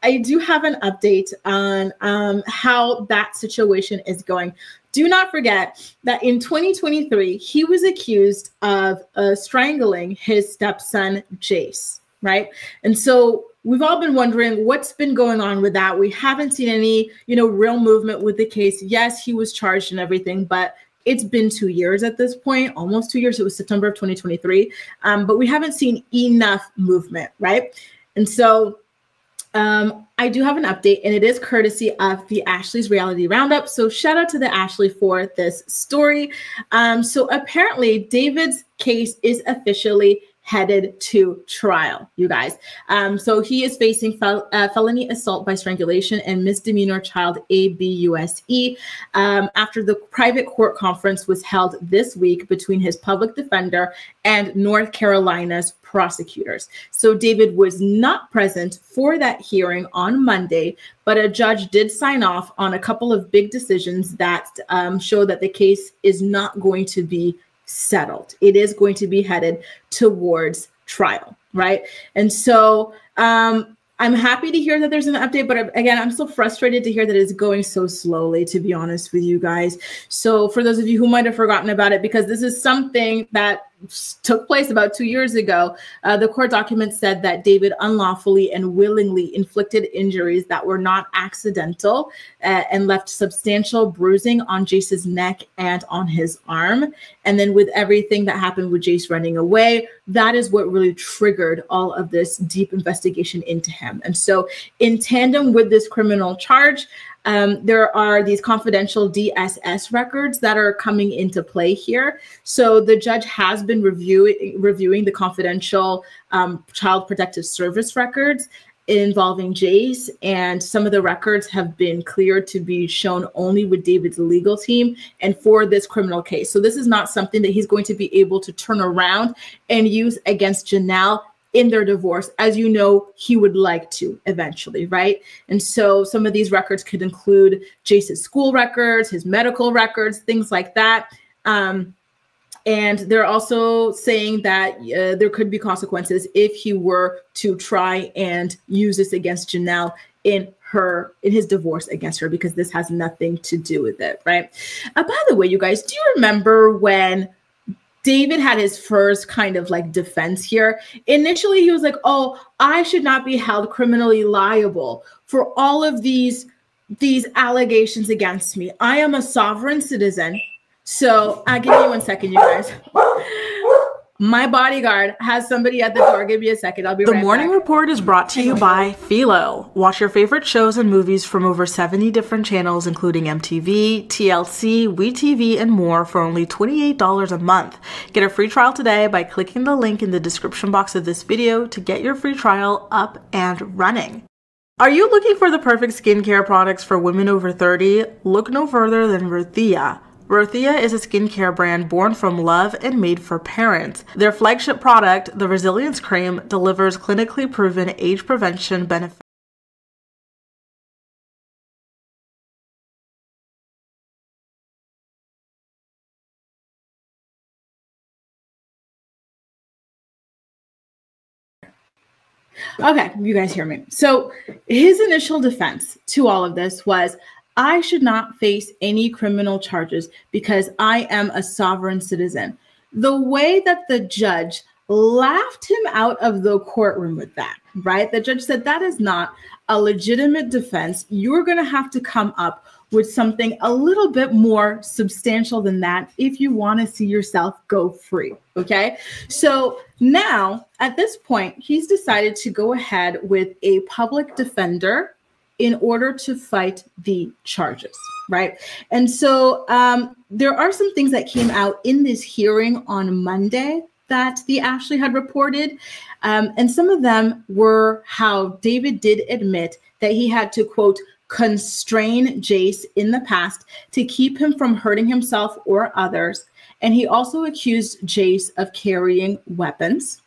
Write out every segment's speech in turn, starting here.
I do have an update on how that situation is going. Do not forget that in 2023, he was accused of strangling his stepson, Jace, right? And so we've all been wondering what's been going on with that. We haven't seen any, real movement with the case. Yes, he was charged and everything, but it's been 2 years at this point, almost 2 years. It was September of 2023, but we haven't seen enough movement, right? And so I do have an update, and it is courtesy of the Ashley's Reality Roundup. So shout out to the Ashley for this story. So apparently David's case is officially headed to trial, you guys. So he is facing felony assault by strangulation and misdemeanor child abuse after the private court conference was held this week between his public defender and North Carolina's prosecutors. So David was not present for that hearing on Monday, but a judge did sign off on a couple of big decisions that show that the case is not going to be settled. It is going to be headed towards trial, right? And so I'm happy to hear that there's an update, but again, I'm so frustrated to hear that it's going so slowly, to be honest with you guys. So for those of you who might have forgotten about it, because this is something that took place about 2 years ago, the court document said that David unlawfully and willingly inflicted injuries that were not accidental and left substantial bruising on Jace's neck and on his arm. And then with everything that happened with Jace running away, that is what really triggered all of this deep investigation into him. And so in tandem with this criminal charge, there are these confidential DSS records that are coming into play here. So the judge has been reviewing the confidential child protective service records involving Jace, and some of the records have been cleared to be shown only with David's legal team and for this criminal case. So this is not something that he's going to be able to turn around and use against Jenelle in their divorce, as you know, he would like to eventually, right? And so some of these records could include Jace's school records, his medical records, things like that. And they're also saying that there could be consequences if he were to try and use this against Jenelle in his divorce against her, because this has nothing to do with it, right? By the way, you guys, do you remember when David had his first kind of like defense here? Initially, he was like, oh, I should not be held criminally liable for all of these allegations against me. I am a sovereign citizen. So give me 1 second, you guys. My bodyguard has somebody at the door. Give me a second. I'll be right back. The Morning Report is brought to you by Philo. Watch your favorite shows and movies from over 70 different channels, including MTV, TLC, WeTV, and more for only $28 a month. Get a free trial today by clicking the link in the description box of this video to get your free trial up and running. Are you looking for the perfect skincare products for women over 30? Look no further than Rothia. Rothia is a skincare brand born from love and made for parents. Their flagship product, the Resilience Cream, delivers clinically proven age prevention benefits. Okay, you guys hear me. So his initial defense to all of this was, I should not face any criminal charges because I am a sovereign citizen. The way that the judge laughed him out of the courtroom with that, right? The judge said that is not a legitimate defense. You're going to have to come up with something a little bit more substantial than that if you want to see yourself go free, okay? So now, at this point, he's decided to go ahead with a public defender in order to fight the charges, right? And so there are some things that came out in this hearing on Monday that the Ashley had reported. And some of them were how David did admit that he had to, quote, constrain Jace in the past to keep him from hurting himself or others. And he also accused Jace of carrying weapons.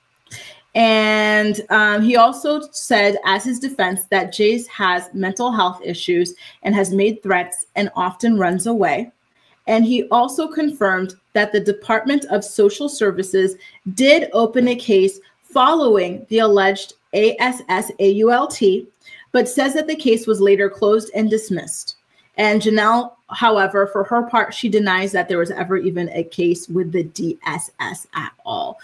And he also said, as his defense, that Jace has mental health issues and has made threats and often runs away. And he also confirmed that the Department of Social Services did open a case following the alleged ASSAULT, but says that the case was later closed and dismissed. And Jenelle, however, for her part, she denies that there was ever even a case with the DSS at all.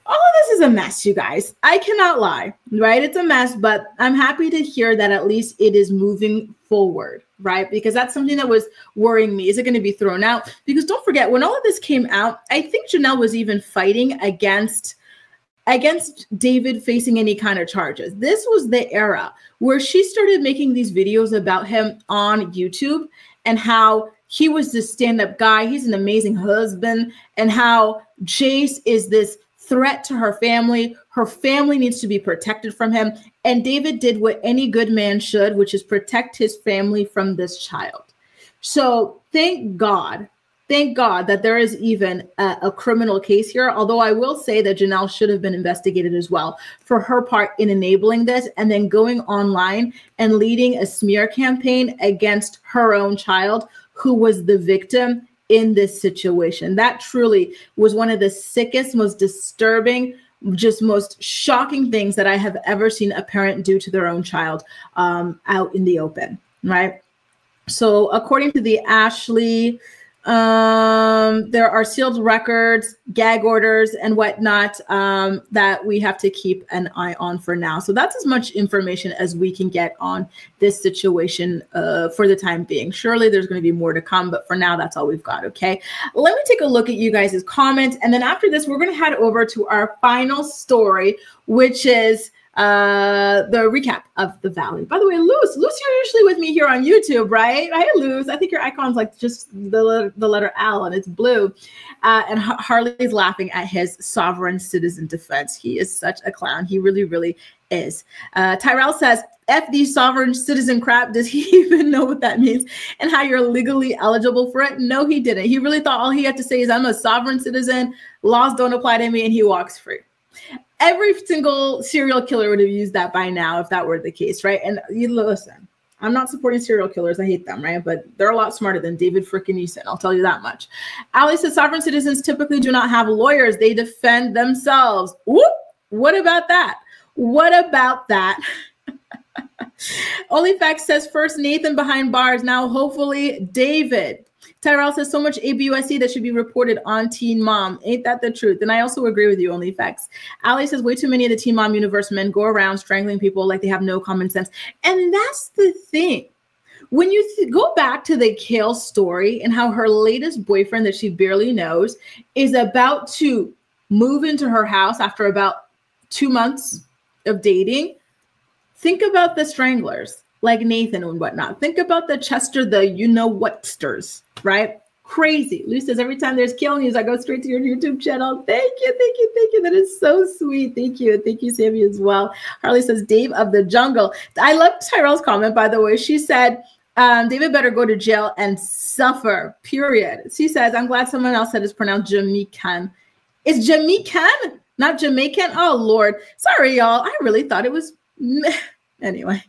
All of this is a mess, you guys. I cannot lie, right? It's a mess, but I'm happy to hear that at least it is moving forward, right? Because that's something that was worrying me. Is it going to be thrown out? Because don't forget, when all of this came out, I think Jenelle was even fighting against David facing any kind of charges. This was the era where she started making these videos about him on YouTube and how he was this stand-up guy. He's an amazing husband, and how Jace is this threat to her family. Her family needs to be protected from him. And David did what any good man should, which is protect his family from this child. So thank God that there is even a criminal case here. Although I will say that Jenelle should have been investigated as well for her part in enabling this and then going online and leading a smear campaign against her own child, who was the victim in this situation. That truly was one of the sickest, most disturbing, just most shocking things that I have ever seen a parent do to their own child out in the open, right? So according to the Ashley, there are sealed records, gag orders, and whatnot that we have to keep an eye on for now. So that's as much information as we can get on this situation for the time being. Surely there's going to be more to come, but for now, that's all we've got, okay? Let me take a look at you guys' comments, and then after this, we're going to head over to our final story, which is the recap of the Valley. By the way, Luz, you're usually with me here on YouTube, right? Hi, Luz. I think your icon's like just the letter L and it's blue. And Harley's laughing at his sovereign citizen defense. He is such a clown. He really, really is. Tyrell says, F the sovereign citizen crap. Does he even know what that means and how you're legally eligible for it? No, he didn't. He really thought all he had to say is, I'm a sovereign citizen. Laws don't apply to me, and he walks free. Every single serial killer would have used that by now if that were the case, right? And you listen, I'm not supporting serial killers. I hate them, right? But they're a lot smarter than David frickin' Eason. I'll tell you that much. Ali says sovereign citizens typically do not have lawyers. They defend themselves. Whoop! What about that? What about that? OnlyFacts says first Nathan behind bars. Now hopefully David. Tyrell says so much ABUSC that should be reported on Teen Mom. Ain't that the truth? And I also agree with you, OnlyFacts. Ali says way too many of the Teen Mom universe men go around strangling people like they have no common sense. And that's the thing. When you go back to the Kale story and how her latest boyfriend that she barely knows is about to move into her house after about 2 months of dating, think about the stranglers like Nathan and whatnot. Think about the Chester, the you-know-whatsters, right? Crazy. Lou says, every time there's kill news, I go straight to your YouTube channel. Thank you, thank you, thank you. That is so sweet. Thank you. Thank you, Sammy, as well. Harley says, Dave of the jungle. I love Tyrell's comment, by the way. She said, David better go to jail and suffer, period. She says, I'm glad someone else said it's pronounced Jamaican. It's Jamaican, not Jamaican? Oh, Lord. Sorry, y'all. I really thought it was... Anyway,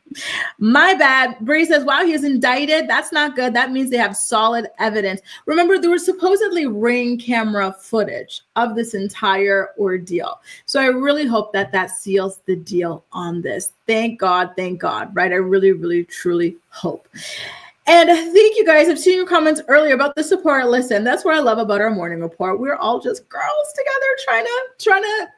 my bad. Bree says, wow, he is indicted. That's not good. That means they have solid evidence. Remember, there was supposedly ring camera footage of this entire ordeal. So I really hope that that seals the deal on this. Thank God, right? I really, really, truly hope. And thank you guys. I've seen your comments earlier about the support. Listen, that's what I love about our morning report. We're all just girls together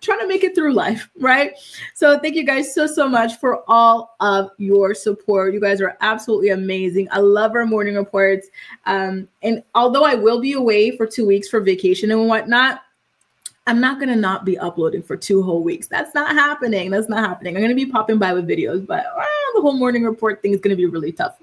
trying to make it through life, right? So thank you guys so much for all of your support. You guys are absolutely amazing. I love our morning reports. And although I will be away for 2 weeks for vacation and whatnot, I'm not going to not be uploading for 2 whole weeks. That's not happening. That's not happening. I'm going to be popping by with videos, but the whole morning report thing is going to be really tough.